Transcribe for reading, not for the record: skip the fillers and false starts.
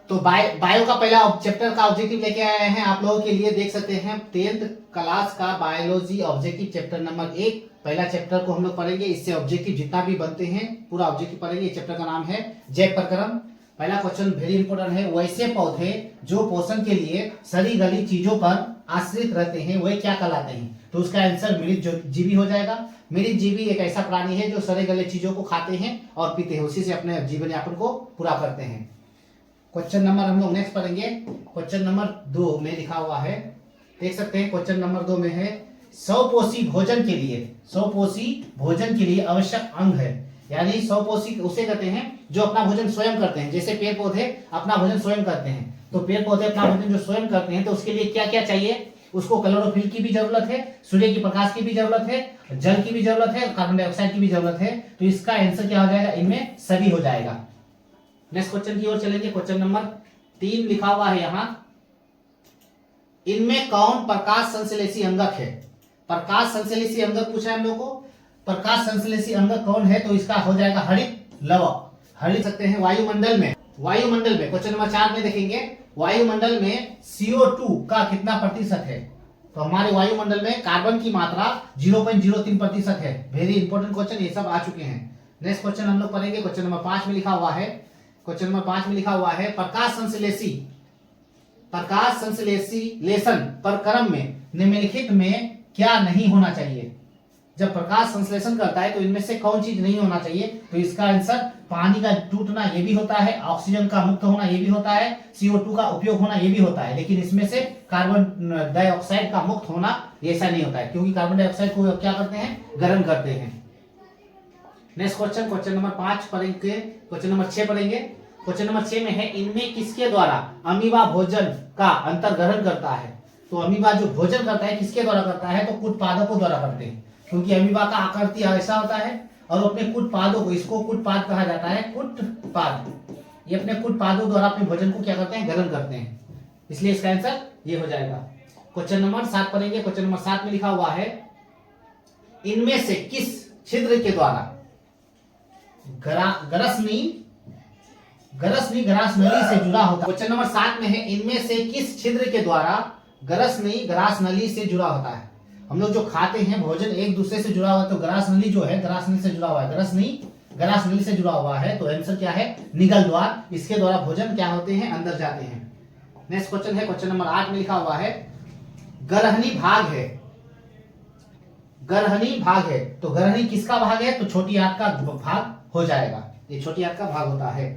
तो बायो का पहला चैप्टर का ऑब्जेक्टिव लेके आए हैं आप लोगों के लिए। देख सकते हैं 10th क्लास का बायोलॉजी ऑब्जेक्टिव चैप्टर नंबर 1 पहला चैप्टर को हम लोग पढ़ेंगे। इससे ऑब्जेक्टिव जितना भी बनते हैं पूरा ऑब्जेक्टिव पढ़ेंगे। चैप्टर का नाम है जैव प्रक्रम। पहला क्वेश्चन वेरी इंपॉर्टेंट है, वैसे पौधे जो पोषण के लिए सड़ी गली चीजों पर आश्रित रहते हैं वे क्या कहलाते हैं? तो उसका आंसर मृत जीवी हो जाएगा। मृत जीवी एक ऐसा प्राणी है जो सड़े गले चीजों को खाते हैं और पीते हैं, उसी से अपने जीवन यापन को पूरा करते हैं। क्वेश्चन नंबर हम लोग नेक्स्ट पढ़ेंगे। क्वेश्चन नंबर 2 में लिखा हुआ है, देख सकते हैं क्वेश्चन नंबर 2 में है स्वपोषी भोजन के लिए आवश्यक अंग है। यानी स्वपोषी उसे कहते हैं जो अपना भोजन स्वयं करते हैं। जैसे पेड़ पौधे अपना भोजन स्वयं करते हैं, तो पेड़ पौधे अपना भोजन जो स्वयं करते हैं तो उसके लिए क्या क्या चाहिए? उसको क्लोरोफिल की भी जरूरत है, सूर्य की प्रकाश की भी जरूरत है, जल की भी जरूरत है, कार्बन डाइऑक्साइड की भी जरूरत है। तो इसका आंसर क्या हो जाएगा? इनमें सभी हो जाएगा। नेक्स्ट क्वेश्चन की ओर चलेंगे। क्वेश्चन नंबर 3 लिखा हुआ है यहाँ, इनमें कौन प्रकाश संश्लेषी अंगक है? प्रकाश संश्लेषी अंगक पूछा है हम लोग को। प्रकाश संश्लेषी अंगक कौन है? तो इसका हो जाएगा हरित लवक। हरित सकते हैं वायुमंडल में क्वेश्चन नंबर 4 में देखेंगे, वायुमंडल में CO2 का कितना प्रतिशत है? तो हमारे वायुमंडल में कार्बन की मात्रा 0.03% है। वेरी इंपॉर्टेंट क्वेश्चन, ये सब आ चुके हैं। नेक्स्ट क्वेश्चन हम लोग पढ़ेंगे। क्वेश्चन नंबर 5 में लिखा हुआ है प्रकाश संश्लेषण प्रक्रम में निम्नलिखित में क्या नहीं होना चाहिए? जब प्रकाश संश्लेषण करता है तो इनमें से कौन चीज नहीं होना चाहिए? तो इसका आंसर पानी का टूटना ये भी होता है, ऑक्सीजन का मुक्त होना ये भी होता है, CO2 का उपयोग होना ये भी होता है, लेकिन इसमें से कार्बन डाइऑक्साइड का मुक्त होना ऐसा नहीं होता है, क्योंकि कार्बन डाइऑक्साइड को क्या करते हैं? गर्म करते हैं। नेक्स्ट क्वेश्चन नंबर 5 पढ़ेंगे। क्वेश्चन नंबर 6 पढ़ेंगे। क्वेश्चन नंबर 6 में है, इनमें किसके द्वारा अमीबा भोजन का अंतर्ग्रहण करता है? तो अमीबा जो भोजन करता है किसके द्वारा करता है? तो कुट पादपों द्वारा करते हैं, क्योंकि अमीबा का आकृति ऐसा होता है और अपने कुट पादों को, इसको कुट पाद कहा जाता है, कुट पाद, ये अपने कुट पादों द्वारा अपने भोजन को क्या करते हैं? ग्रहण करते हैं, इसलिए इसका आंसर ये हो जाएगा। क्वेश्चन नंबर 7 पढ़ेंगे। क्वेश्चन नंबर 7 में लिखा हुआ है, इनमें से किस छिद्र के द्वारा गरसनी ग्रासनली से जुड़ा होता है? क्वेश्चन नंबर 7 में है, इनमें से किस छिद्र के द्वारा गरसनी ग्रासनली से जुड़ा होता है? हम लोग जो खाते हैं भोजन एक दूसरे से जुड़ा हुआ है, तो ग्रासनली जो है ग्रासनली से जुड़ा हुआ है, ग्रासनली से जुड़ा हुआ है, तो आंसर क्या है? निगल द्वार। इसके द्वारा भोजन क्या होते हैं? अंदर जाते हैं। नेक्स्ट क्वेश्चन है, क्वेश्चन नंबर 8 में लिखा हुआ है, गरहनी भाग है, तो गरहनी किसका भाग है? तो छोटी आंत का भाग हो जाएगा, ये छोटी आंत का भाग होता है।